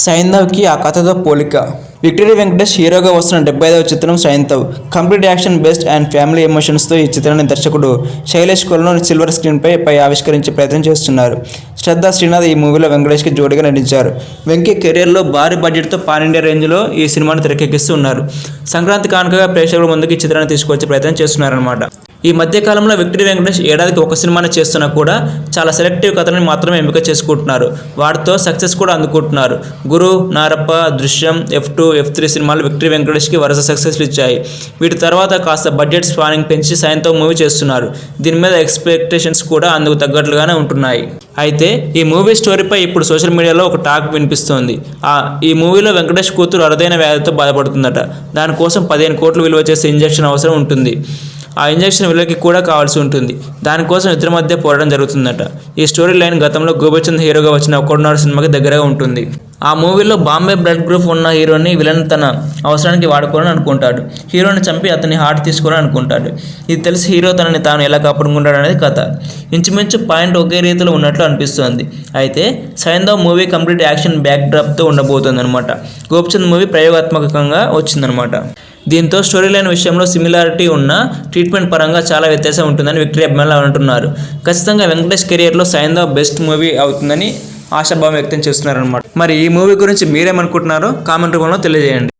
సైంధవ్కి ఆ కథతో పోలిక. విక్టరీ వెంకటేష్ హీరోగా వస్తున్న 75వ చిత్రం Saindhav. Complete action based and family ఎమోషన్స్తో ఈ చిత్రాన్ని దర్శకుడు శైలేష్ కొలను సిల్వర్ స్క్రీన్పై ఆవిష్కరించే ప్రయత్నం చేస్తున్నారు. శ్రద్ధా శ్రీనాథ్ ఈ మూవీలో వెంకటేష్కి జోడీగా నటించారు. వెంకీ కెరియర్లో భారీ బడ్జెట్తో పాన్ ఇండియా రేంజ్లో ఈ సినిమాను తెరకెక్కిస్తున్నారు. సంక్రాంతి కానుకగా ప్రేక్షకుల ముందుకు ఈ చిత్రాన్ని తీసుకొచ్చే ప్రయత్నం చేస్తున్నారన్నమాట. ఈ మధ్యకాలంలో విక్టరీ వెంకటేష్ ఏడాదికి ఒక సినిమాని చేస్తున్నా కూడా చాలా సెలెక్టివ్ కథని మాత్రమే ఎంపిక చేసుకుంటున్నారు. వాటితో సక్సెస్ కూడా అందుకుంటున్నారు. గురు, నారప్ప, దృశ్యం, F2, F3 సినిమాలు విక్టరీ వెంకటేష్కి వరుస సక్సెస్లు ఇచ్చాయి. వీటి తర్వాత కాస్త బడ్జెట్ స్పానింగ్ పెంచి సైంధవ్ మూవీ చేస్తున్నారు. దీని మీద ఎక్స్పెక్టేషన్స్ కూడా అందుకు తగ్గట్లుగానే ఉంటున్నాయి. అయితే ఈ మూవీ స్టోరీపై ఇప్పుడు సోషల్ మీడియాలో ఒక టాక్ వినిపిస్తోంది. ఈ మూవీలో వెంకటేష్ కూతురు అరుదైన వ్యాధితో బాధపడుతుందట. దానికోసం 15 కోట్లు విలువ చేసే ఇంజెక్షన్ అవసరం ఉంటుంది. ఆ ఇంజెక్షన్ విలువకి కూడా కావాల్సి ఉంటుంది. దానికోసం ఇద్దరి మధ్య పోరాటం జరుగుతుందట. ఈ స్టోరీ లైన్ గతంలో గోపీచంద్ హీరోగా వచ్చిన ఒక్కడున్నాడు సినిమాకి దగ్గరగా ఉంటుంది. ఆ మూవీలో బాంబే బ్లడ్ గ్రూప్ ఉన్న హీరోని విలన్ తన అవసరానికి వాడుకోవాలని అనుకుంటాడు. హీరోని చంపి అతని హార్ట్ తీసుకోవాలని అనుకుంటాడు. ఇది తెలిసి హీరో తనని తాను ఎలా కాపాడుకుంటాడు అనేది కథ. ఇంచుమించు పాయింట్ ఒకే రీతిలో ఉన్నట్లు అనిపిస్తోంది. అయితే సైంధవ్ మూవీ కంప్లీట్ యాక్షన్ బ్యాక్ డ్రాప్తో ఉండబోతుంది అనమాట. గోపీచంద్ మూవీ ప్రయోగాత్మకంగా వచ్చిందనమాట. దీంతో స్టోరీ లైన్ విషయంలో సిమిలారిటీ ఉన్న ట్రీట్మెంట్ పరంగా చాలా వ్యత్యాసం ఉంటుందని విక్టరీ అభిమానులు అంటున్నారు. ఖచ్చితంగా వెంకటేష్ కెరియర్లో సైంధవ్ బెస్ట్ మూవీ అవుతుందని ఆశాభావం వ్యక్తం చేస్తున్నారన్నమాట. మరి ఈ మూవీ గురించి మీరేమనుకుంటున్నారో కామెంట్ రూపంలో తెలియజేయండి.